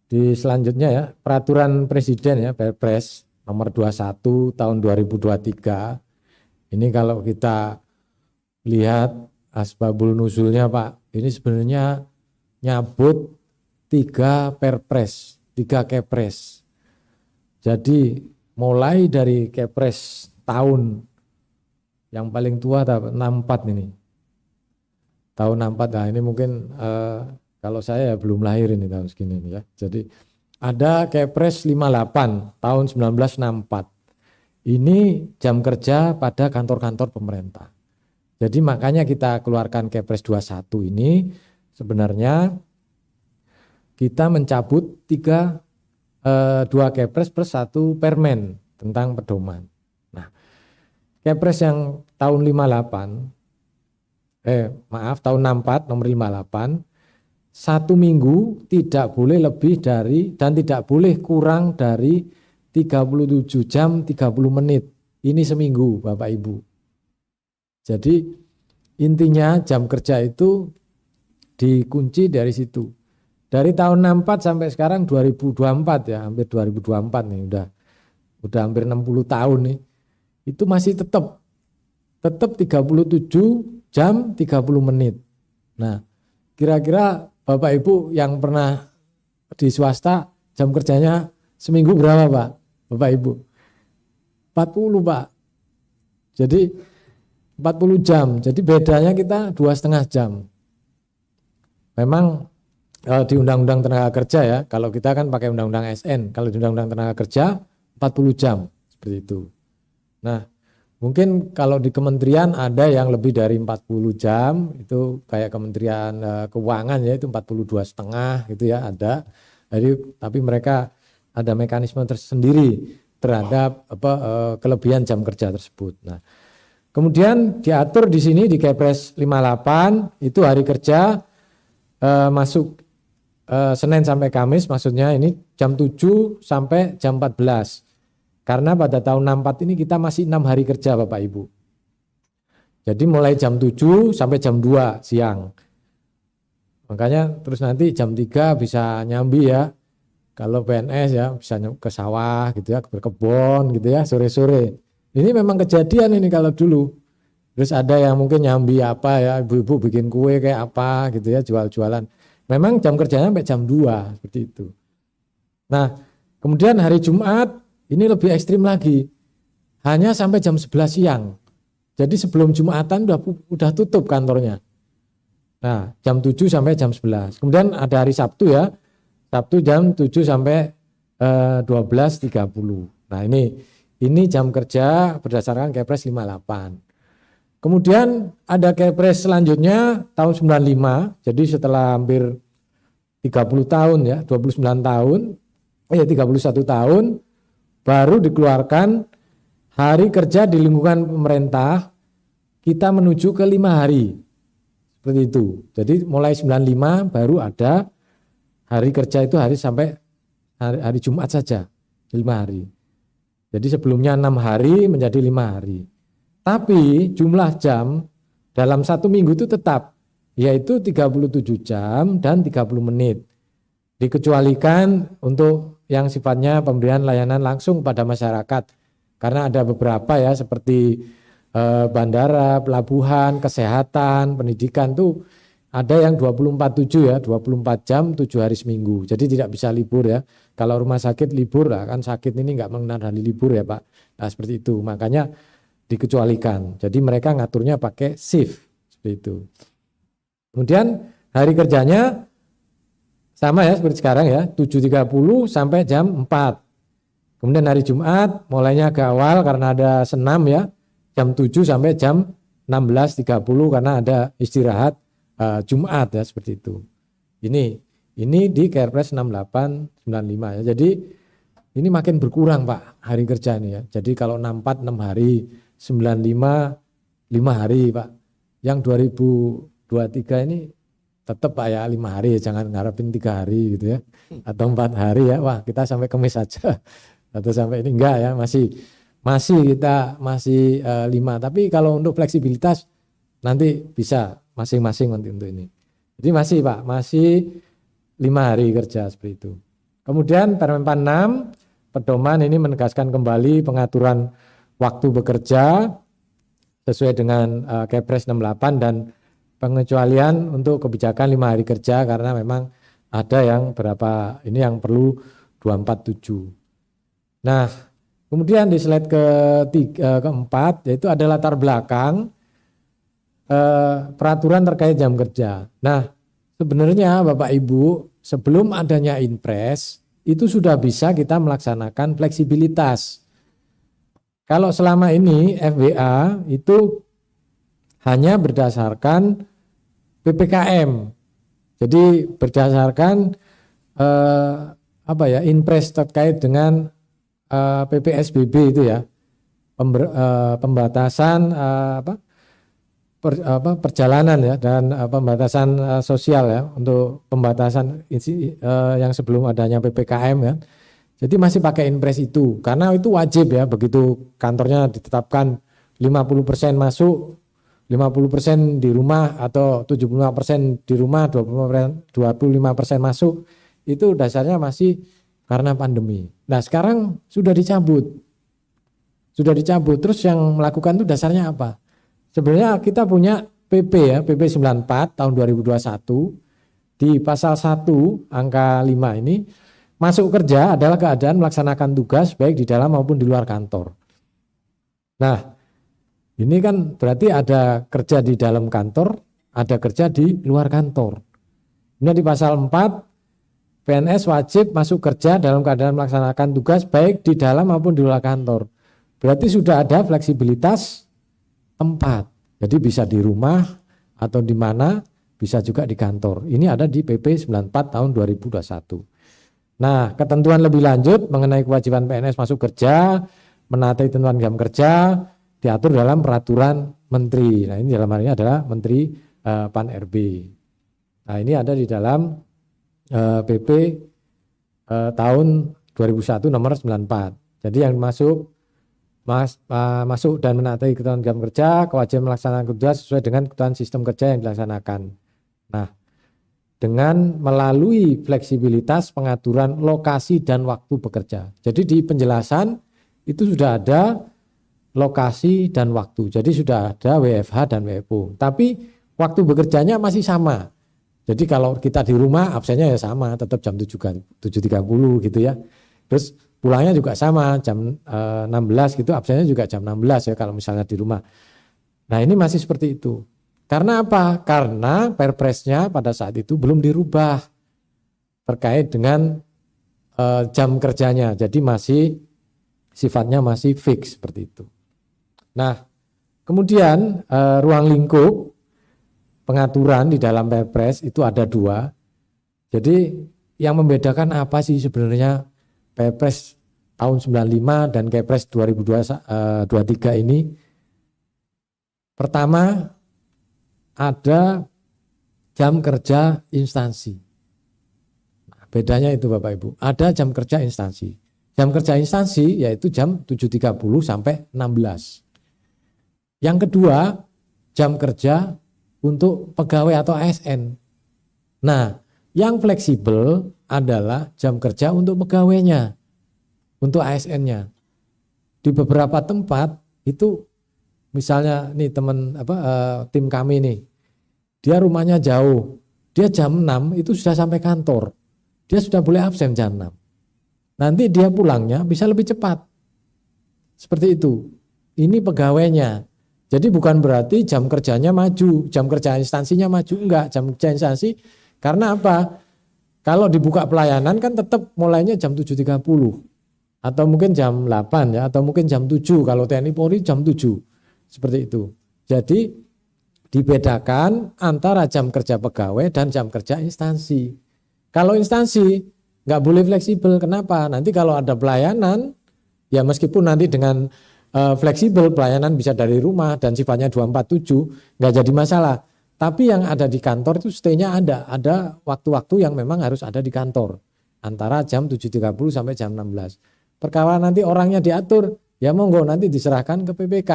Di selanjutnya ya, peraturan presiden ya, Perpres nomor 21 tahun 2023. Ini kalau kita lihat asbabul nuzulnya Pak, ini sebenarnya nyabut 3 Perpres, 3 Kepres. Jadi mulai dari Kepres tahun yang paling tua 64 ini. Tahun 64, nah ini mungkin kalau saya ya belum lahir ini tahun segini ya. Jadi ada Kepres 58 tahun 1964. Ini jam kerja pada kantor-kantor pemerintah. Jadi makanya kita keluarkan Kepres 21 ini sebenarnya kita mencabut 2 Kepres plus 1 Permen tentang pedoman. Nah, Kepres yang tahun 58 tahun 64 nomor 58, 1 minggu tidak boleh lebih dari dan tidak boleh kurang dari 37 jam 30 menit. Ini seminggu Bapak Ibu. Jadi intinya jam kerja itu dikunci dari situ. Dari tahun 64 sampai sekarang 2024 ya, hampir 2024 nih udah hampir 60 tahun nih. Itu masih tetap 37 jam 30 menit. Nah, kira-kira Bapak Ibu yang pernah di swasta jam kerjanya seminggu berapa Pak? Bapak Ibu? 40 Pak. Jadi 40 jam. Jadi bedanya kita 2,5 jam. Memang di Undang-Undang Tenaga Kerja ya, kalau kita kan pakai Undang-Undang ASN, kalau di Undang-Undang Tenaga Kerja 40 jam seperti itu. Nah, mungkin kalau di kementerian ada yang lebih dari 40 jam, itu kayak Kementerian Keuangan ya, itu 42,5 gitu ya ada. Jadi tapi mereka ada mekanisme tersendiri terhadap kelebihan jam kerja tersebut. Nah, kemudian diatur di sini di Kepres 58 itu hari kerja masuk Senin sampai Kamis, maksudnya ini jam 7 sampai jam 14. Karena pada tahun 64 ini kita masih 6 hari kerja Bapak Ibu. Jadi mulai jam 7 sampai jam 2 siang. Makanya terus nanti jam 3 bisa nyambi ya. Kalau PNS ya bisa ke sawah gitu ya, berkebun gitu ya, sore-sore. Ini memang kejadian ini kalau dulu. Terus ada yang mungkin nyambi apa ya, ibu-ibu bikin kue kayak apa gitu ya, jual-jualan. Memang jam kerjanya sampai jam 2 seperti itu. Nah, kemudian hari Jumat ini lebih ekstrim lagi, hanya sampai jam 11 siang. Jadi sebelum Jumatan udah tutup kantornya. Nah, jam 7 sampai jam 11. Kemudian ada hari Sabtu ya, Sabtu jam 7 sampai 12.30. Nah ini jam kerja berdasarkan Kepres 58. Kemudian ada Kepres selanjutnya tahun 95, jadi setelah hampir 30 tahun ya, 29 tahun, 31 tahun, baru dikeluarkan hari kerja di lingkungan pemerintah, kita menuju ke 5 hari. Seperti itu. Jadi mulai 95 baru ada hari kerja itu hari sampai hari Jumat saja, 5 hari. Jadi sebelumnya 6 hari menjadi 5 hari. Tapi jumlah jam dalam 1 minggu itu tetap, yaitu 37 jam dan 30 menit. Dikecualikan untuk yang sifatnya pemberian layanan langsung pada masyarakat. Karena ada beberapa ya seperti bandara, pelabuhan, kesehatan, pendidikan tuh ada yang 24/7 ya, 24 jam 7 hari seminggu. Jadi tidak bisa libur ya. Kalau rumah sakit libur lah, kan sakit ini nggak mengenal hari libur ya Pak. Nah seperti itu, makanya dikecualikan. Jadi mereka ngaturnya pakai shift seperti itu. Kemudian hari kerjanya sama ya seperti sekarang ya, 7.30 sampai jam 4. Kemudian hari Jumat mulainya agak awal karena ada senam ya, jam 7 sampai jam 16.30 karena ada istirahat Jumat ya seperti itu. Ini di Kepres 68 95 ya. Jadi ini makin berkurang Pak hari kerja ini ya. Jadi kalau 64 6 hari, 95 5 hari Pak. Yang 2023 ini tetap Pak ya 5 hari, jangan ngarepin 3 hari gitu ya. Atau 4 hari ya. Wah, kita sampai Kamis saja. Atau sampai ini enggak ya, masih kita 5. Tapi kalau untuk fleksibilitas nanti bisa masing-masing nanti untuk ini. Jadi masih Pak, masih 5 hari kerja seperti itu. Kemudian Permen 46 pedoman ini menegaskan kembali pengaturan waktu bekerja sesuai dengan Kepres 68 dan pengecualian untuk kebijakan 5 hari kerja karena memang ada yang berapa ini yang perlu 247. Nah, kemudian di slide keempat yaitu ada latar belakang peraturan terkait jam kerja. Nah, sebenarnya Bapak Ibu sebelum adanya Inpres itu sudah bisa kita melaksanakan fleksibilitas. Kalau selama ini FWA itu hanya berdasarkan PPKM. Jadi berdasarkan Inpres terkait dengan PPSBB itu ya. Pembatasan perjalanan ya dan pembatasan sosial ya untuk pembatasan yang sebelum adanya PPKM ya. Jadi masih pakai Inpres itu karena itu wajib ya begitu kantornya ditetapkan 50% masuk, 50% di rumah atau 75% di rumah, 25% masuk itu dasarnya masih karena pandemi. Nah sekarang sudah dicabut. Terus yang melakukan itu dasarnya apa? Sebenarnya kita punya PP ya, PP 94 tahun 2021 di pasal 1 angka 5 ini masuk kerja adalah keadaan melaksanakan tugas baik di dalam maupun di luar kantor. Nah, ini kan berarti ada kerja di dalam kantor, ada kerja di luar kantor. Ini di pasal 4 PNS wajib masuk kerja dalam keadaan melaksanakan tugas baik di dalam maupun di luar kantor. Berarti sudah ada fleksibilitas tempat, jadi bisa di rumah atau di mana, bisa juga di kantor. Ini ada di PP 94 tahun 2021. Nah, ketentuan lebih lanjut mengenai kewajiban PNS masuk kerja, menaati ketentuan jam kerja, diatur dalam peraturan menteri. Nah, ini dalam hal ini adalah Menteri Pan-RB. Nah, ini ada di dalam PP tahun 2001 nomor 94. Jadi yang masuk dan menaati ketentuan jam kerja, kewajiban melaksanakan kerja sesuai dengan ketentuan sistem kerja yang dilaksanakan. Nah, dengan melalui fleksibilitas pengaturan lokasi dan waktu bekerja. Jadi di penjelasan itu sudah ada lokasi dan waktu. Jadi sudah ada WFH dan WFO. Tapi waktu bekerjanya masih sama. Jadi kalau kita di rumah absennya ya sama, tetap jam 7.30 gitu ya. Terus pulangnya juga sama jam 16 gitu, absennya juga jam 16 ya kalau misalnya di rumah. Nah ini masih seperti itu. Karena apa? Karena Perpresnya pada saat itu belum dirubah terkait dengan jam kerjanya. Jadi masih sifatnya masih fix seperti itu. Nah kemudian ruang lingkup pengaturan di dalam Perpres itu ada 2. Jadi yang membedakan apa sih sebenarnya Perpres tahun 95 dan Kepres 2023 ini? Pertama, ada jam kerja instansi. Nah, bedanya itu Bapak Ibu, ada jam kerja instansi. Jam kerja instansi yaitu jam 7.30 sampai 16. Yang kedua, jam kerja untuk pegawai atau ASN. Nah, yang fleksibel adalah jam kerja untuk pegawainya, untuk ASN-nya. Di beberapa tempat itu misalnya nih tim kami nih, dia rumahnya jauh, dia jam 6 itu sudah sampai kantor, dia sudah boleh absen jam 6. Nanti dia pulangnya bisa lebih cepat. Seperti itu. Ini pegawainya. Jadi bukan berarti jam kerjanya maju, jam kerja instansinya maju, enggak. Jam kerja instansi karena apa? Kalau dibuka pelayanan kan tetap mulainya jam 7.30 atau mungkin jam 8 ya, atau mungkin jam 7 kalau TNI Polri jam 7. Seperti itu. Jadi dibedakan antara jam kerja pegawai dan jam kerja instansi. Kalau instansi nggak boleh fleksibel. Kenapa? Nanti kalau ada pelayanan, ya meskipun nanti dengan fleksibel pelayanan bisa dari rumah dan sifatnya 247, nggak jadi masalah. Tapi yang ada di kantor itu stay-nya ada waktu-waktu yang memang harus ada di kantor. Antara jam 7.30 sampai jam 16. Perkara nanti orangnya diatur, ya monggo nanti diserahkan ke PPK.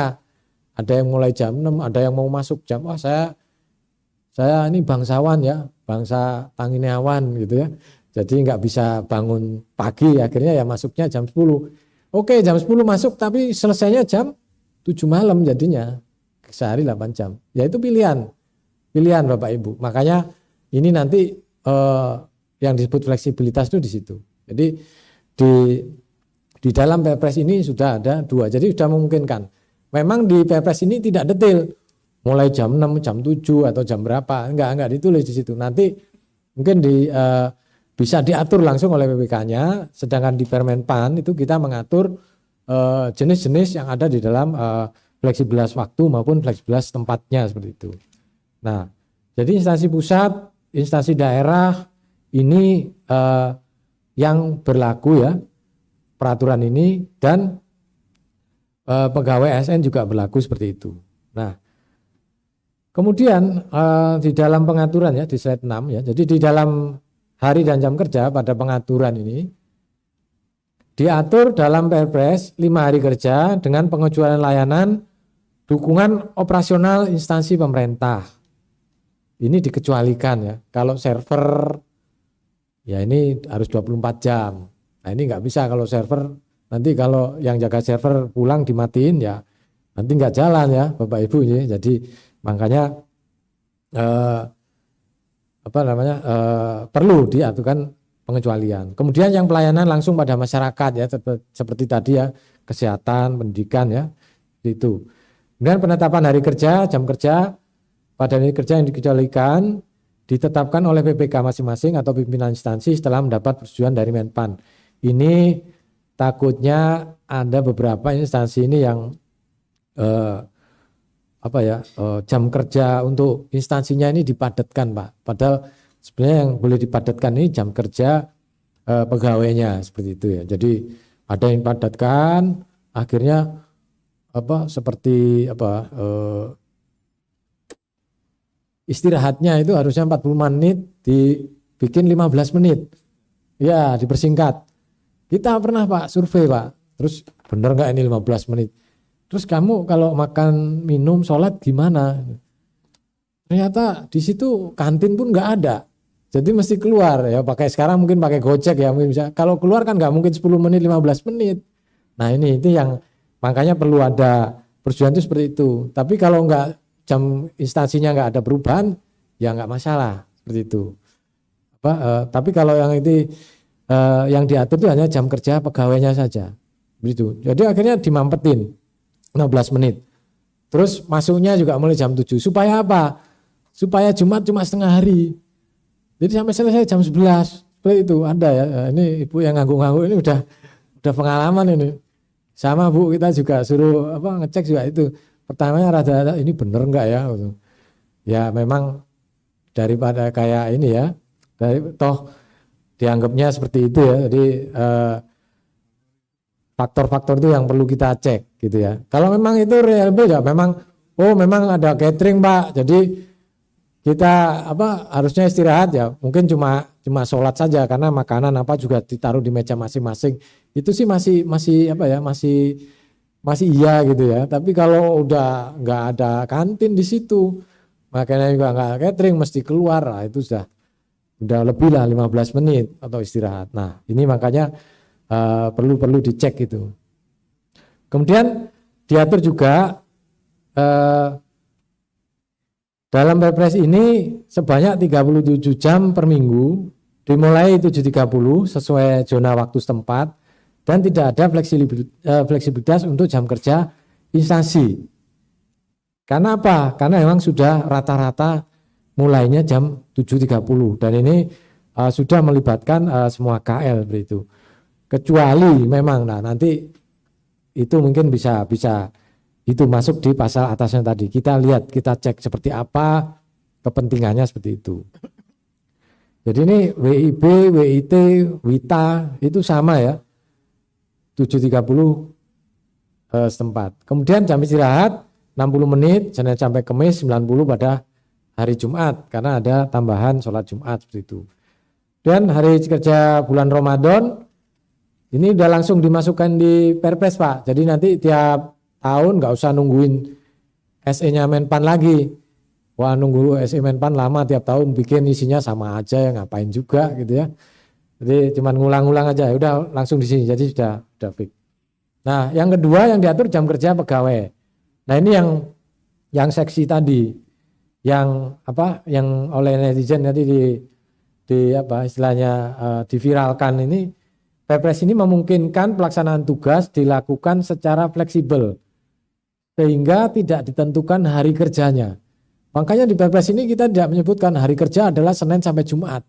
Ada yang mulai jam 6, ada yang mau masuk jam, saya saya ini bangsawan ya, bangsa Tanginawan gitu ya. Jadi nggak bisa bangun pagi, akhirnya ya masuknya jam 10. Oke, jam 10 masuk tapi selesainya jam 7 malam jadinya. Sehari 8 jam. Ya itu pilihan Bapak Ibu. Makanya ini nanti yang disebut fleksibilitas itu di situ. Jadi di dalam Perpres ini sudah ada 2. Jadi sudah memungkinkan. Memang di Perpres ini tidak detail. Mulai jam 6, jam 7 atau jam berapa. Enggak ditulis di situ. Nanti mungkin bisa diatur langsung oleh PPK-nya. Sedangkan di Permenpan itu kita mengatur jenis-jenis yang ada di dalam fleksibilitas waktu maupun fleksibilitas tempatnya seperti itu. Nah, jadi instansi pusat, instansi daerah ini yang berlaku ya peraturan ini, dan pegawai ASN juga berlaku seperti itu. Nah, kemudian di dalam pengaturan ya di slide 6 ya, jadi di dalam hari dan jam kerja pada pengaturan ini diatur dalam Perpres 5 hari kerja dengan pengecualian layanan dukungan operasional instansi pemerintah. Ini dikecualikan ya. Kalau server ya ini harus 24 jam. Nah ini nggak bisa kalau server, nanti kalau yang jaga server pulang dimatiin ya nanti nggak jalan ya Bapak Ibu ya. Jadi makanya perlu diaturkan pengecualian. Kemudian yang pelayanan langsung pada masyarakat ya seperti tadi ya, kesehatan, pendidikan ya itu. Kemudian penetapan hari kerja, jam kerja pada hari kerja yang dikecualikan ditetapkan oleh PPK masing-masing atau pimpinan instansi setelah mendapat persetujuan dari Menpan. Ini takutnya ada beberapa instansi ini yang jam kerja untuk instansinya ini dipadatkan Pak. Padahal sebenarnya yang boleh dipadatkan ini jam kerja pegawainya seperti itu ya. Jadi ada yang padatkan akhirnya istirahatnya itu harusnya 40 menit dibikin 15 menit. Ya, dipersingkat. Kita pernah Pak survei Pak. Terus benar nggak ini 15 menit? Terus kamu kalau makan, minum, sholat gimana? Ternyata di situ kantin pun nggak ada. Jadi mesti keluar ya, sekarang mungkin pakai Gojek ya, mungkin bisa. Kalau keluar kan nggak mungkin 10 menit, 15 menit. Nah ini itu yang makanya perlu ada persetujuan itu seperti itu. Tapi kalau nggak jam instansinya nggak ada perubahan, ya nggak masalah seperti itu. Tapi kalau yang itu yang diatur itu hanya jam kerja pegawainya saja, begitu. Jadi akhirnya dimampetin 15 menit. Terus masuknya juga mulai jam 7. Supaya apa? Supaya Jumat cuma setengah hari. Jadi sampai selesai jam 11. Seperti itu ada ya. Ini ibu yang ngangguk-ngangguk ini udah pengalaman ini. Sama Bu, kita juga suruh ngecek juga itu. Pertamanya rada-rada ini bener enggak ya? Ya memang daripada kayak ini ya. Toh dianggapnya seperti itu ya. Jadi faktor-faktor itu yang perlu kita cek gitu ya. Kalau memang itu reliable ya memang memang ada catering Pak. Jadi kita harusnya istirahat ya. Mungkin cuma sholat saja karena makanan juga ditaruh di meja masing-masing. Itu sih masih iya gitu ya. Tapi kalau udah nggak ada kantin di situ, makanya juga nggak catering mesti keluar. Nah, itu udah lebih lah 15 menit atau istirahat. Nah, ini makanya perlu dicek gitu. Kemudian diatur juga dalam Perpres ini sebanyak 37 jam per minggu dimulai 7.30 sesuai zona waktu setempat dan tidak ada fleksibilitas untuk jam kerja instansi. Karena apa? Karena memang sudah rata-rata mulainya jam 7.30 dan ini sudah melibatkan semua KL begitu. Kecuali memang nanti itu mungkin bisa itu masuk di pasal atasnya tadi. Kita lihat, kita cek seperti apa kepentingannya seperti itu. Jadi ini WIB, WIT, WITA itu sama ya. 7.30 setempat. Kemudian jam istirahat 60 menit Senin sampai Kamis, 90 pada hari Jumat karena ada tambahan sholat Jumat seperti itu. Dan hari kerja bulan Ramadan ini udah langsung dimasukkan di Perpres Pak. Jadi nanti tiap tahun nggak usah nungguin SE-nya Menpan lagi. Wah nunggu SI Menpan lama tiap tahun bikin isinya sama aja ya ngapain juga gitu ya. Jadi cuman ngulang-ngulang aja ya udah langsung di sini jadi sudah fix. Nah, yang kedua yang diatur jam kerja pegawai. Nah, ini yang seksi tadi yang apa yang oleh netizen tadi di apa istilahnya diviralkan ini Perpres ini memungkinkan pelaksanaan tugas dilakukan secara fleksibel sehingga tidak ditentukan hari kerjanya. Makanya di Perpres ini kita tidak menyebutkan hari kerja adalah Senin sampai Jumat.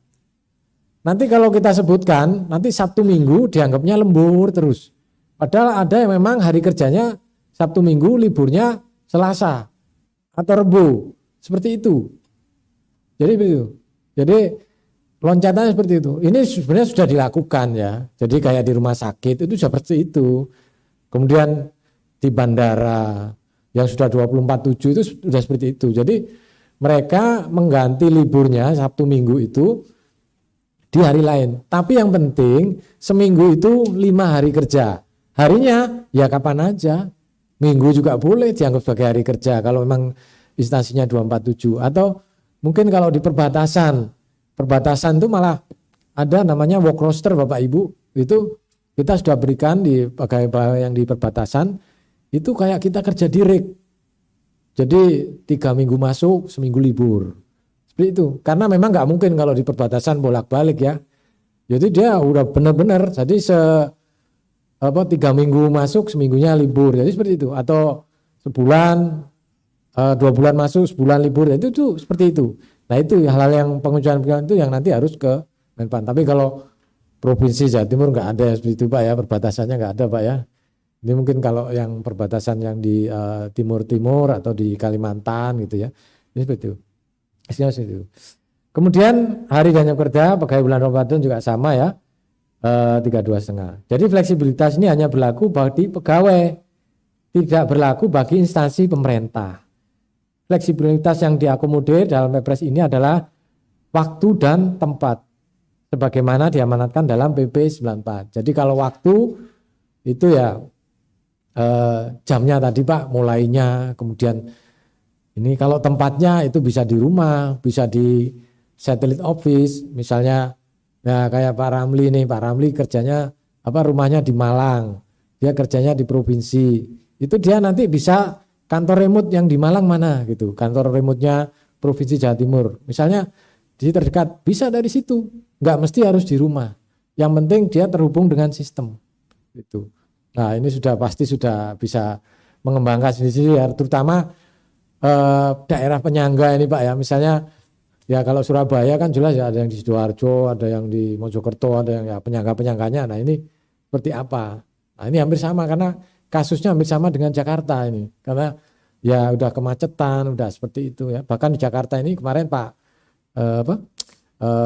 Nanti kalau kita sebutkan, nanti Sabtu Minggu dianggapnya lembur terus. Padahal ada yang memang hari kerjanya Sabtu Minggu, liburnya Selasa atau Rebo. Seperti itu. Jadi begitu. Jadi loncatannya seperti itu. Ini sebenarnya sudah dilakukan ya. Jadi kayak di rumah sakit itu seperti itu. Kemudian di bandara yang sudah 24/7 itu sudah seperti itu. Jadi mereka mengganti liburnya Sabtu Minggu itu di hari lain. Tapi yang penting seminggu itu 5 hari kerja. Harinya ya kapan aja. Minggu juga boleh dianggap sebagai hari kerja kalau memang instansinya 247. Atau mungkin kalau di perbatasan itu malah ada namanya work roster Bapak Ibu. Itu kita sudah berikan di pegawai yang di perbatasan. Itu kayak kita kerja direct. Jadi 3 minggu masuk, seminggu libur. Seperti itu. Karena memang nggak mungkin kalau di perbatasan bolak-balik ya. Jadi dia udah benar-benar. Jadi 3 minggu masuk, seminggunya libur. Jadi seperti itu. Atau sebulan, 2 bulan masuk, sebulan libur. Itu tuh seperti itu. Nah itu hal-hal yang pengucuran itu yang nanti harus ke Menpan. Tapi kalau Provinsi Jawa Timur nggak ada seperti itu Pak ya. Perbatasannya nggak ada Pak ya. Ini mungkin kalau yang perbatasan yang di timur-timur atau di Kalimantan gitu ya. Ini seperti itu. Seperti itu. Kemudian hari dan jam kerja pegawai bulan Ramadan juga sama ya. 32,5. Jadi fleksibilitas ini hanya berlaku bagi pegawai. Tidak berlaku bagi instansi pemerintah. Fleksibilitas yang diakomodir dalam Perpres ini adalah waktu dan tempat. Sebagaimana diamanatkan dalam PP 94. Jadi kalau waktu itu ya jamnya tadi Pak mulainya, kemudian ini kalau tempatnya itu bisa di rumah, bisa di satellite office, misalnya ya kayak Pak Ramli nih, Pak Ramli kerjanya rumahnya di Malang, dia kerjanya di provinsi, itu dia nanti bisa kantor remote yang di Malang mana gitu, kantor remote-nya Provinsi Jawa Timur, misalnya di terdekat bisa dari situ, nggak mesti harus di rumah, yang penting dia terhubung dengan sistem gitu. Nah ini pasti sudah bisa mengembangkan sendiri ya, terutama daerah penyangga ini Pak ya, misalnya ya kalau Surabaya kan jelas ya ada yang di Sidoarjo, ada yang di Mojokerto, ada yang ya penyangga-penyangganya. Nah ini seperti apa? Nah ini hampir sama karena kasusnya hampir sama dengan Jakarta ini, karena ya udah kemacetan, udah seperti itu ya. Bahkan di Jakarta ini kemarin Pak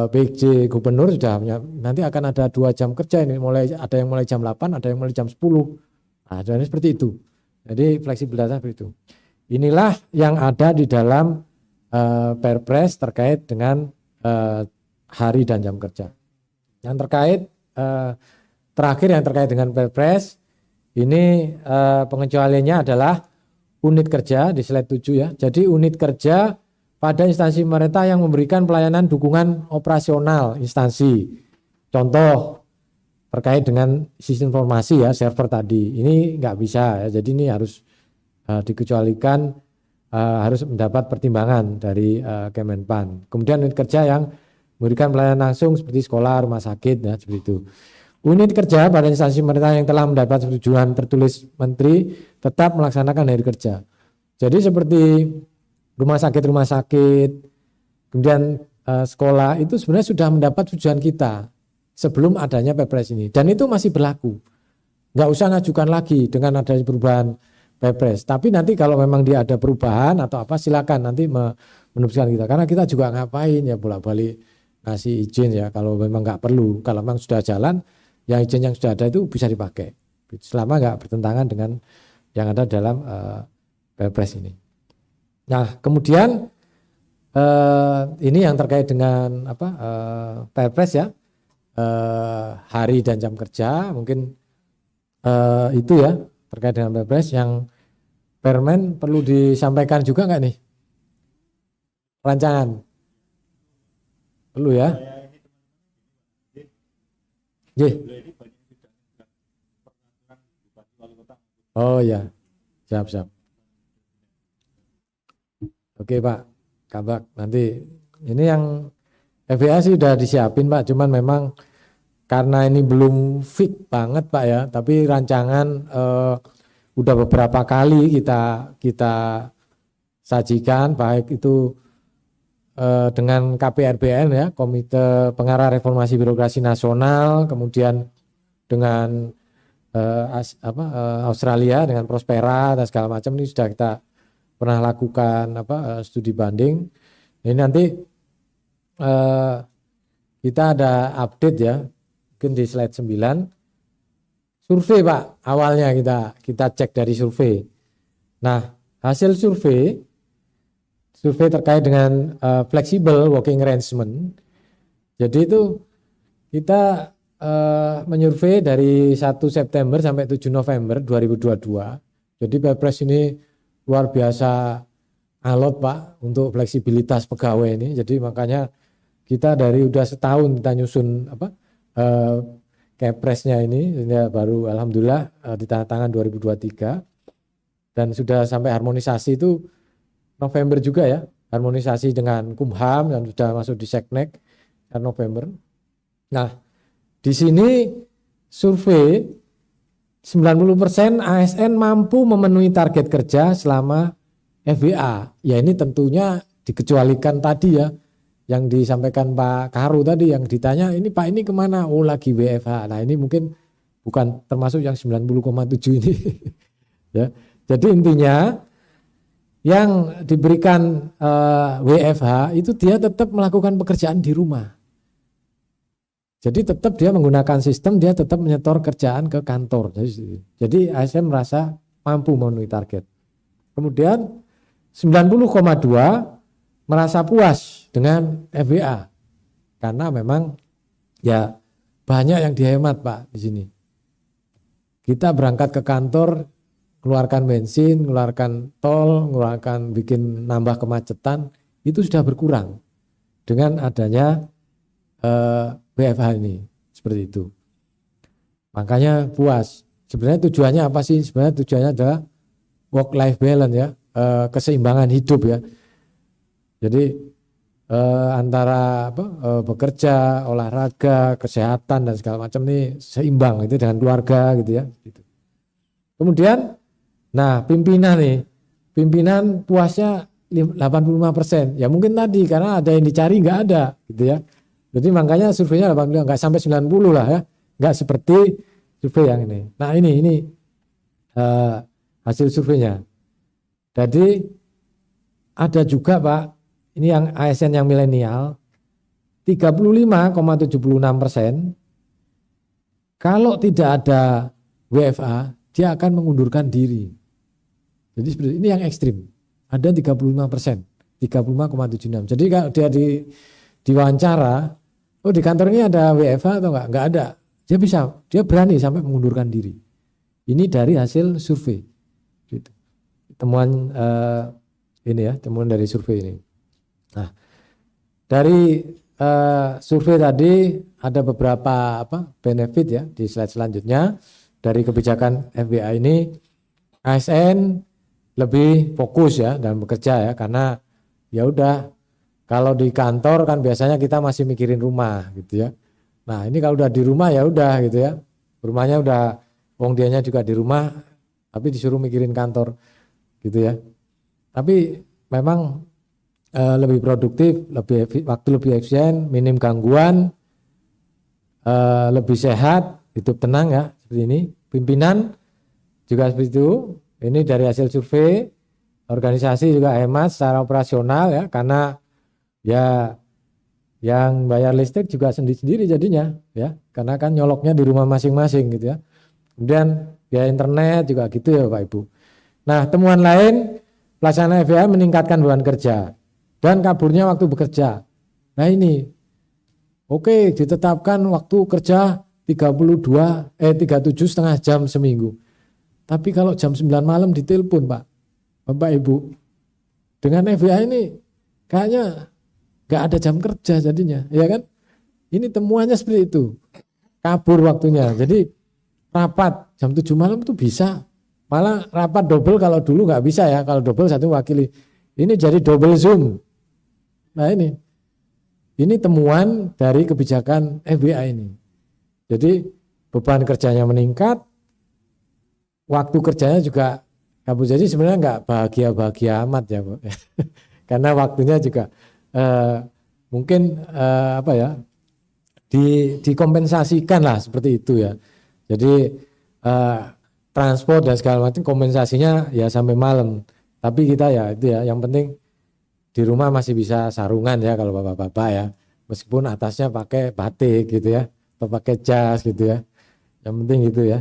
PJ Gubernur sudah nanti akan ada 2 jam kerja ini, ada yang mulai jam 8, ada yang mulai jam 10. Nah, jadi seperti itu. Jadi fleksibilitas seperti itu. Inilah yang ada di dalam Perpres terkait dengan hari dan jam kerja. Yang terkait terakhir yang terkait dengan Perpres ini pengecualiannya adalah unit kerja di slide 7 ya. Jadi unit kerja pada instansi pemerintah yang memberikan pelayanan dukungan operasional instansi. Contoh terkait dengan sistem informasi ya, server tadi. Ini nggak bisa ya, jadi ini harus dikecualikan, harus mendapat pertimbangan dari Kemenpan. Kemudian unit kerja yang memberikan pelayanan langsung seperti sekolah, rumah sakit ya, seperti itu. Unit kerja pada instansi pemerintah yang telah mendapat persetujuan tertulis Menteri tetap melaksanakan hari kerja. Jadi seperti rumah sakit, kemudian sekolah itu sebenarnya sudah mendapat tujuan kita sebelum adanya Perpres ini. Dan itu masih berlaku. Nggak usah ngajukan lagi dengan adanya perubahan Perpres. Tapi nanti kalau memang dia ada perubahan atau apa silakan nanti meneruskan kita. Karena kita juga ngapain ya bolak-balik ngasih izin ya kalau memang nggak perlu. Kalau memang sudah jalan, yang izin yang sudah ada itu bisa dipakai. Selama nggak bertentangan dengan yang ada dalam Perpres ini. Nah, kemudian ini yang terkait dengan Perpres ya, hari dan jam kerja, mungkin itu ya terkait dengan Perpres. Yang Permen perlu disampaikan juga nggak nih? rancangan. Perlu ya. Oh ya, siap. Oke Pak, Kabak, nanti ini yang FBA sih udah disiapin Pak, cuman memang karena ini belum fix banget Pak ya, tapi rancangan udah beberapa kali kita sajikan, baik itu dengan KPRBN ya, Komite Pengarah Reformasi Birokrasi Nasional, kemudian dengan Australia dengan Prospera dan segala macam, ini sudah kita pernah lakukan studi banding. Ini nanti kita ada update ya, mungkin di slide 9. Survei Pak, awalnya kita cek dari survei. Nah, hasil survei terkait dengan flexible working arrangement. Jadi itu kita menyurvei dari 1 September sampai 7 November 2022. Jadi Perpres ini luar biasa alot Pak untuk fleksibilitas pegawai ini. Jadi makanya kita dari udah setahun kita nyusun Kepresnya ini baru alhamdulillah ditandatangan 2023 dan sudah sampai harmonisasi itu November juga ya, harmonisasi dengan Kumham dan sudah masuk di Seknek November. Nah, di sini survei 90% ASN mampu memenuhi target kerja selama FBA. Ya ini tentunya dikecualikan tadi ya, yang disampaikan Pak Karu tadi, yang ditanya ini Pak ini kemana? Oh lagi WFH. Nah ini mungkin bukan termasuk yang 90,7 ini. Ya. Jadi intinya yang diberikan WFH itu dia tetap melakukan pekerjaan di rumah. Jadi tetap dia menggunakan sistem, dia tetap menyetor kerjaan ke kantor. Jadi ASN merasa mampu memenuhi target. Kemudian 90,2 merasa puas dengan FBA. Karena memang ya banyak yang dihemat Pak di sini. Kita berangkat ke kantor, keluarkan bensin, keluarkan tol, bikin nambah kemacetan, itu sudah berkurang dengan adanya WFH ini, seperti itu. Makanya puas. Sebenarnya tujuannya apa sih? Sebenarnya tujuannya adalah work life balance ya, keseimbangan hidup ya. Jadi antara bekerja, olahraga, kesehatan dan segala macam ini seimbang itu dengan keluarga gitu ya. Kemudian, nah pimpinan puasnya 85%. Ya mungkin tadi karena ada yang dicari nggak ada gitu ya. Jadi makanya surveinya 80, nggak sampai 90 lah ya, nggak seperti survei yang ini. Nah ini hasil surveinya. Jadi ada juga Pak, ini yang ASN yang milenial, 35,76%. Kalau tidak ada WFA, dia akan mengundurkan diri. Jadi seperti ini yang ekstrim. Ada 35%, 35,76. Jadi kalau dia diwawancara, oh di kantor ini ada WFH atau enggak? Enggak ada. Dia berani sampai mengundurkan diri. Ini dari hasil survei. Gitu. Temuan temuan dari survei ini. Nah, dari survei tadi ada beberapa benefit ya di slide selanjutnya dari kebijakan FBA ini. ASN lebih fokus ya dalam bekerja ya, karena ya udah. Kalau di kantor kan biasanya kita masih mikirin rumah gitu ya. Nah ini kalau udah di rumah ya udah gitu ya. Rumahnya udah, wong dianya juga di rumah, tapi disuruh mikirin kantor gitu ya. Tapi memang lebih produktif, waktu lebih efisien, minim gangguan, lebih sehat, hidup tenang ya seperti ini. Pimpinan juga seperti itu. Ini dari hasil survei. Organisasi juga hemat secara operasional ya, karena ya yang bayar listrik juga sendiri-sendiri jadinya ya, karena kan nyoloknya di rumah masing-masing gitu ya. Kemudian biaya internet juga gitu ya Pak Ibu. Nah temuan lain, pelaksanaan FBA meningkatkan beban kerja dan kaburnya waktu bekerja. Nah ini oke, ditetapkan waktu kerja 37,5 jam seminggu. Tapi kalau jam 9 malam ditelepon Pak, Bapak Ibu, dengan FBA ini kayaknya nggak ada jam kerja jadinya, ya kan? Ini temuannya seperti itu, kabur waktunya. Jadi rapat jam 7 malam itu bisa, malah rapat double kalau dulu nggak bisa ya, kalau double satu wakili, ini jadi double Zoom. Nah ini temuan dari kebijakan FBI ini. Jadi beban kerjanya meningkat, waktu kerjanya juga kabur. Jadi sebenarnya nggak bahagia-bahagia amat ya, Bu. Karena waktunya juga mungkin apa ya, dikompensasikan lah seperti itu ya. Jadi transport dan segala macam kompensasinya ya sampai malam. Tapi kita ya itu ya, yang penting di rumah masih bisa sarungan ya kalau bapak-bapak ya. Meskipun atasnya pakai batik gitu ya, atau pakai jas gitu ya. Yang penting gitu ya.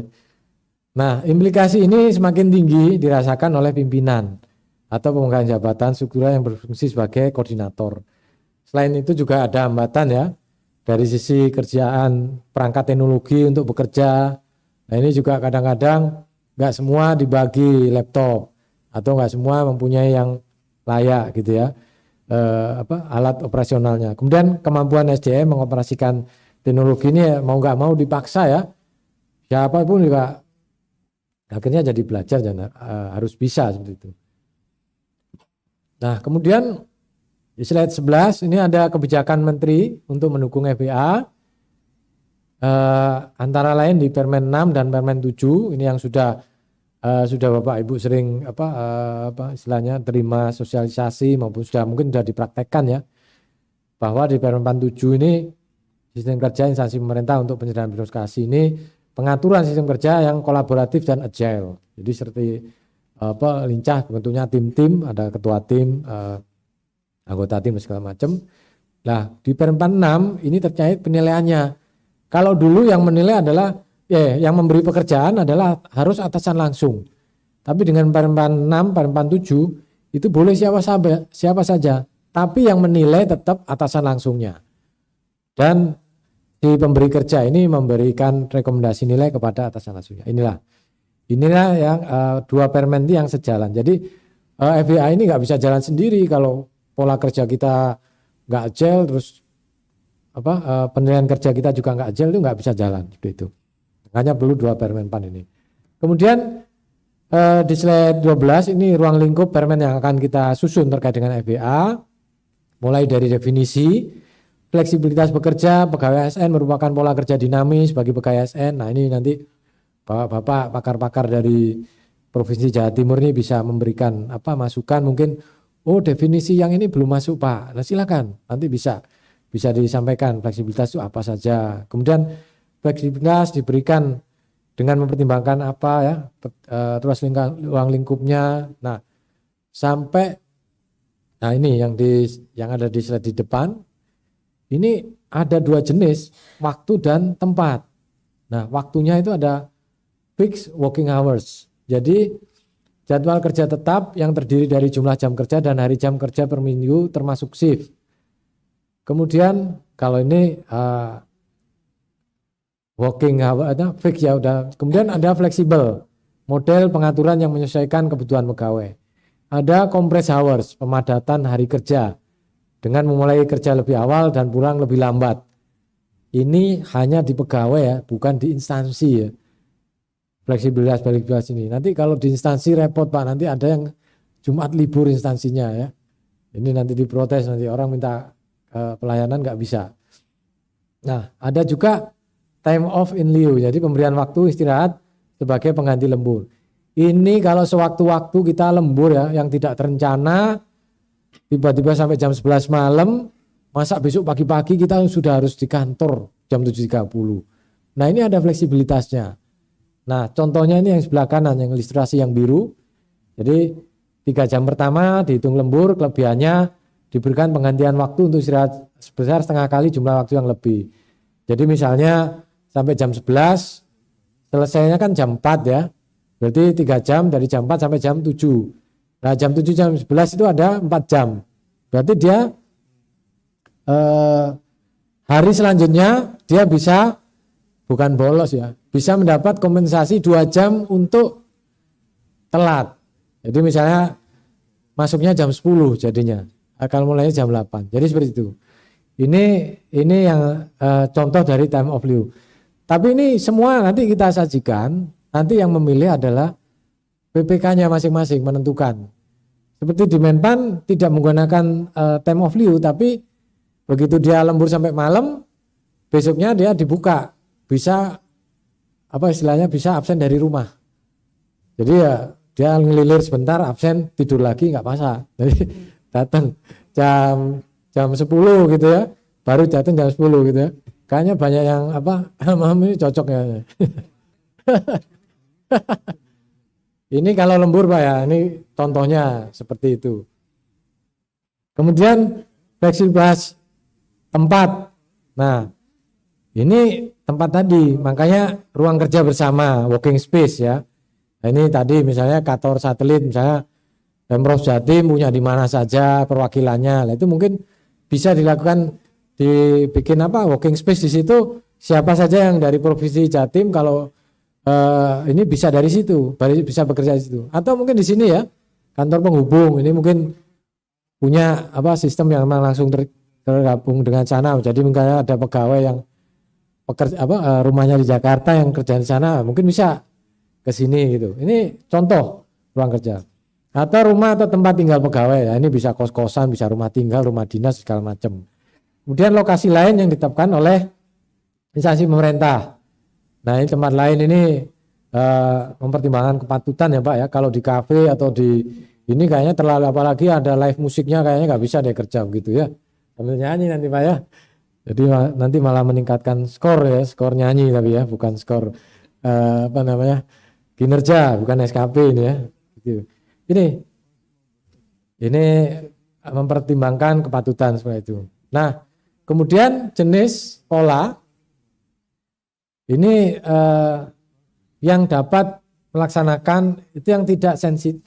Nah, implikasi ini semakin tinggi dirasakan oleh pimpinan atau pemegang jabatan struktural yang berfungsi sebagai koordinator. Selain itu juga ada hambatan ya dari sisi kerjaan perangkat teknologi untuk bekerja. Nah, ini juga kadang-kadang nggak semua dibagi laptop atau nggak semua mempunyai yang layak gitu ya, alat operasionalnya. Kemudian kemampuan SDM mengoperasikan teknologi ini ya, mau nggak mau dipaksa ya, siapapun juga akhirnya jadi belajar dan harus bisa seperti itu. Nah, kemudian di slide 11 ini ada kebijakan menteri untuk mendukung FBA, antara lain di Permen 6 dan Permen 7 ini yang sudah Bapak Ibu sering istilahnya terima sosialisasi maupun mungkin sudah dipraktekkan ya, bahwa di Permen 7 ini sistem kerja instansi pemerintah untuk penyediaan birokrasi ini pengaturan sistem kerja yang kolaboratif dan agile. Jadi seperti lincah, bentuknya tim-tim, ada ketua tim, anggota tim segala macam. Nah, di Permen 6 ini terkait penilaiannya. Kalau dulu yang menilai adalah yang memberi pekerjaan adalah harus atasan langsung. Tapi dengan Permen 6, Permen 7 itu boleh siapa saja, tapi yang menilai tetap atasan langsungnya. Dan si pemberi kerja ini memberikan rekomendasi nilai kepada atasan langsungnya. Inilah yang dua permen yang sejalan. Jadi FBI ini nggak bisa jalan sendiri kalau pola kerja kita nggak agile, terus penilaian kerja kita juga nggak agile, itu nggak bisa jalan seperti itu. Hanya perlu dua permen pan ini. Kemudian di slide 12 ini ruang lingkup permen yang akan kita susun terkait dengan FBA, mulai dari definisi, fleksibilitas bekerja, pegawai ASN merupakan pola kerja dinamis bagi pegawai ASN. Nah ini nanti Bapak pakar-pakar dari Provinsi Jawa Timur ini bisa memberikan masukan, mungkin definisi yang ini belum masuk Pak. Nah silakan nanti bisa disampaikan fleksibilitas itu apa saja. Kemudian fleksibilitas diberikan dengan mempertimbangkan terus ruang lingkupnya. Nah sampai ini yang ada di slide di depan. Ini ada dua jenis, waktu dan tempat. Nah, waktunya itu ada fixed working hours. Jadi jadwal kerja tetap yang terdiri dari jumlah jam kerja dan hari jam kerja per minggu termasuk shift. Kemudian kalau ini working hour ada fix ya udah. Kemudian ada fleksibel, model pengaturan yang menyesuaikan kebutuhan pegawai. Ada compressed hours, pemadatan hari kerja dengan memulai kerja lebih awal dan pulang lebih lambat. Ini hanya di pegawai ya, bukan di instansi ya. Fleksibilitas ini. Nanti kalau di instansi repot Pak, nanti ada yang Jumat libur instansinya ya. Ini nanti diprotes, nanti orang minta pelayanan nggak bisa. Nah, ada juga time off in lieu, jadi pemberian waktu istirahat sebagai pengganti lembur. Ini kalau sewaktu-waktu kita lembur ya, yang tidak terencana, tiba-tiba sampai jam 11 malam, masa besok pagi-pagi kita sudah harus di kantor jam 7.30. Nah ini ada fleksibilitasnya. Nah contohnya ini yang sebelah kanan, yang ilustrasi yang biru. Jadi 3 jam pertama dihitung lembur, kelebihannya diberikan penggantian waktu untuk istirahat sebesar setengah kali jumlah waktu yang lebih. Jadi misalnya sampai jam 11, selesainya kan jam 4 ya. Berarti 3 jam dari jam 4 sampai jam 7. Nah jam 7 jam 11 itu ada 4 jam. Berarti dia hari selanjutnya dia bisa, bukan bolos ya, bisa mendapat kompensasi 2 jam untuk telat. Jadi misalnya masuknya jam 10 jadinya. Kalau mulainya jam 8. Jadi seperti itu. Ini yang contoh dari time of lieu. Tapi ini semua nanti kita sajikan, nanti yang memilih adalah PPK-nya masing-masing menentukan. Seperti di Menpan tidak menggunakan time of lieu, tapi begitu dia lembur sampai malam, besoknya dia dibuka, bisa apa istilahnya bisa absen dari rumah. Jadi ya dia ngelilir sebentar, absen, tidur lagi nggak masalah. Jadi datang jam 10 gitu ya, baru datang jam 10 gitu ya. Kayaknya banyak yang apa, mam ini cocok ya. Ini kalau lembur Pak ya, ini contohnya seperti itu. Kemudian fleksibilitas tempat. Nah, ini tempat tadi, makanya ruang kerja bersama, working space ya. Nah, ini tadi misalnya kantor satelit, misalnya Pemprov Jatim punya di mana saja perwakilannya. Nah, itu mungkin bisa dilakukan dibikin apa working space di situ. Siapa saja yang dari provinsi Jatim kalau ini bisa dari situ, bisa bekerja di situ. Atau mungkin di sini ya kantor penghubung. Ini mungkin punya apa sistem yang memang langsung tergabung dengan sana. Jadi mungkin ada pegawai yang pekerja rumahnya di Jakarta yang kerja di sana, mungkin bisa ke sini gitu. Ini contoh ruang kerja. Atau rumah atau tempat tinggal pegawai, ya, ini bisa kos-kosan, bisa rumah tinggal, rumah dinas, segala macam. Kemudian lokasi lain yang ditetapkan oleh instansi pemerintah. Nah ini tempat lain ini mempertimbangkan kepatutan ya Pak ya. Kalau di kafe atau di ini kayaknya terlalu, apalagi ada live musiknya kayaknya nggak bisa deh kerja begitu ya. Sambil nyanyi nanti Pak ya. Jadi nanti malah meningkatkan skor ya, skor nyanyi tapi ya, bukan skor apa namanya kinerja, bukan SKP ini ya. Gitu. Ini mempertimbangkan kepatutan seperti itu. Nah, kemudian jenis pola ini yang dapat melaksanakan itu yang tidak sensitif,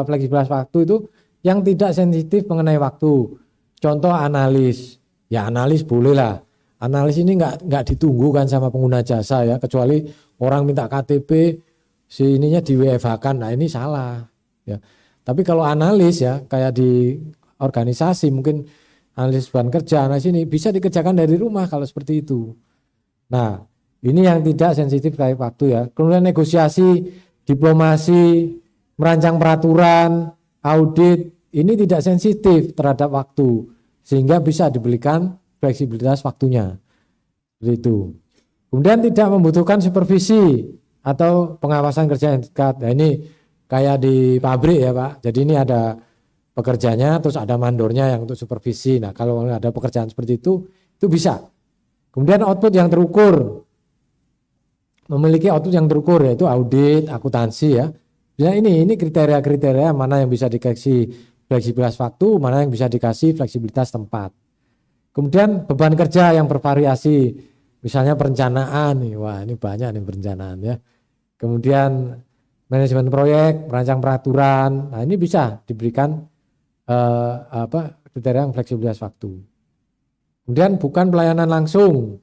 fleksibilitas waktu itu yang tidak sensitif mengenai waktu. Contoh analis, ya analis boleh lah. Analis ini nggak ditunggu kan sama pengguna jasa ya, kecuali orang minta KTP, si ininya di WFH-kan, nah ini salah. Ya. Tapi kalau analis ya kayak di organisasi mungkin analis bahan kerja, analis ini bisa dikerjakan dari rumah kalau seperti itu. Nah ini yang tidak sensitif terhadap waktu ya. Kemudian negosiasi, diplomasi, merancang peraturan, audit, ini tidak sensitif terhadap waktu sehingga bisa diberikan fleksibilitas waktunya. Seperti itu. Kemudian tidak membutuhkan supervisi atau pengawasan kerja yang dekat. Nah ini kayak di pabrik ya Pak. Jadi ini ada pekerjanya, terus ada mandornya yang untuk supervisi. Nah kalau ada pekerjaan seperti itu bisa. Kemudian output yang terukur, memiliki output yang terukur yaitu audit, akuntansi ya. Ya ini kriteria-kriteria mana yang bisa dikasih fleksibilitas waktu, mana yang bisa dikasih fleksibilitas tempat. Kemudian beban kerja yang bervariasi, misalnya perencanaan, wah ini banyak nih perencanaan ya. Kemudian manajemen proyek, merancang peraturan, nah ini bisa diberikan kriteria yang fleksibilitas waktu. Kemudian bukan pelayanan langsung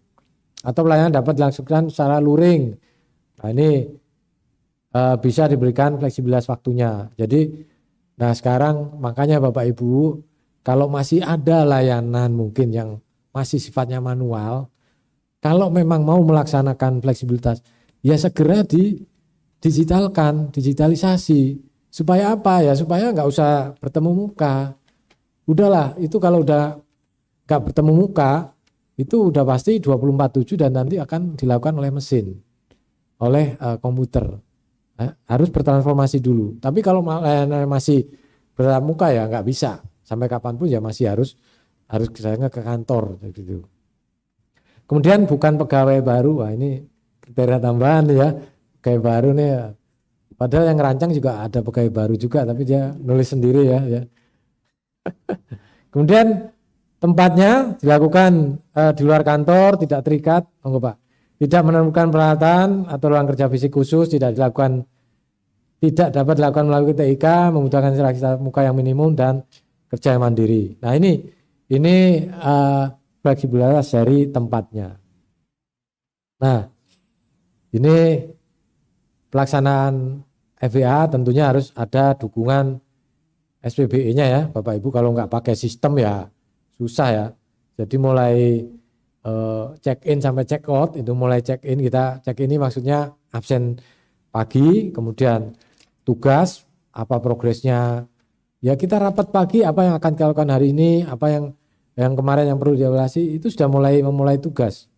atau pelayanan dapat dilangsungkan secara luring, nah ini bisa diberikan fleksibilitas waktunya. Jadi, nah sekarang makanya Bapak Ibu, kalau masih ada layanan mungkin yang masih sifatnya manual, kalau memang mau melaksanakan fleksibilitas, ya segera digitalisasi. Supaya apa ya? Supaya nggak usah bertemu muka. Udahlah, itu kalau udah nggak bertemu muka, itu udah pasti 24/7 dan nanti akan dilakukan oleh mesin, oleh komputer. Harus bertransformasi dulu. Tapi kalau masih bertatap muka ya nggak bisa. Sampai kapanpun ya masih harus ke kantor gitu. Kemudian bukan pegawai baru, wah ini kriteria tambahan ya. Pegawai baru nih ya. Padahal yang ngerancang juga ada pegawai baru juga, tapi dia nulis sendiri ya. Kemudian tempatnya dilakukan di luar kantor, tidak terikat, monggo Pak. Tidak menemukan peralatan atau ruang kerja fisik khusus, tidak dapat dilakukan melalui TIK, membutuhkan interaksi tatap muka yang minimum dan kerja yang mandiri. Nah ini fleksibilitas dari tempatnya. Nah ini pelaksanaan FWA tentunya harus ada dukungan SPBE-nya ya Bapak Ibu, kalau nggak pakai sistem ya susah ya. Jadi mulai check in sampai check out itu mulai check in kita check ini maksudnya absen pagi, kemudian tugas apa progresnya ya kita rapat pagi apa yang akan kita lakukan hari ini, apa yang kemarin yang perlu dievaluasi itu sudah memulai tugas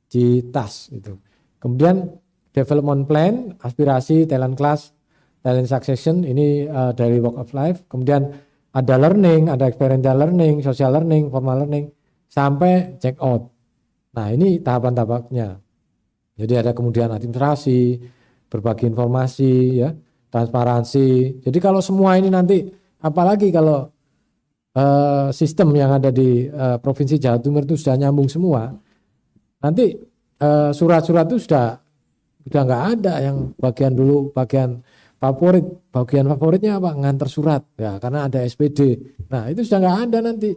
di task itu. Kemudian development plan, aspirasi, talent class, talent succession ini dari work of life. Kemudian ada learning, ada experiential learning, social learning, formal learning sampai check out. Nah ini tahapan-tahapannya. Jadi ada kemudian administrasi, berbagi informasi, ya, transparansi. Jadi kalau semua ini nanti, apalagi kalau sistem yang ada di Provinsi Jawa Timur itu sudah nyambung semua, nanti surat-surat itu sudah nggak ada yang bagian dulu, bagian favoritnya apa? Nganter surat, ya karena ada SPD. Nah itu sudah nggak ada nanti,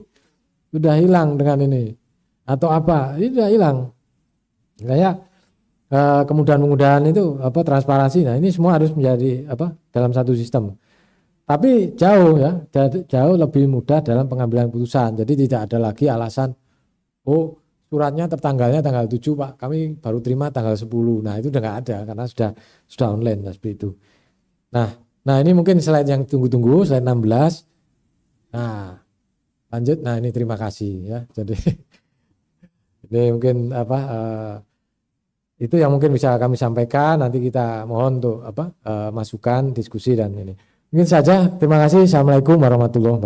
sudah hilang dengan ini. Atau apa ini sudah hilang kayak kemudahan-kemudahan itu apa transparansi. Nah ini semua harus menjadi apa dalam satu sistem, tapi jauh ya jauh lebih mudah dalam pengambilan putusan. Jadi tidak ada lagi alasan oh suratnya tertanggalnya tanggal 7 Pak, kami baru terima tanggal 10. Nah itu udah nggak ada karena sudah online seperti itu. Nah ini mungkin slide yang tunggu-tunggu, slide 16. Nah lanjut, nah ini terima kasih ya. Jadi ini mungkin apa itu yang mungkin bisa kami sampaikan. Nanti kita mohon untuk apa masukan, diskusi dan ini. Mungkin saja. Terima kasih. Assalamualaikum warahmatullahi wabarakatuh.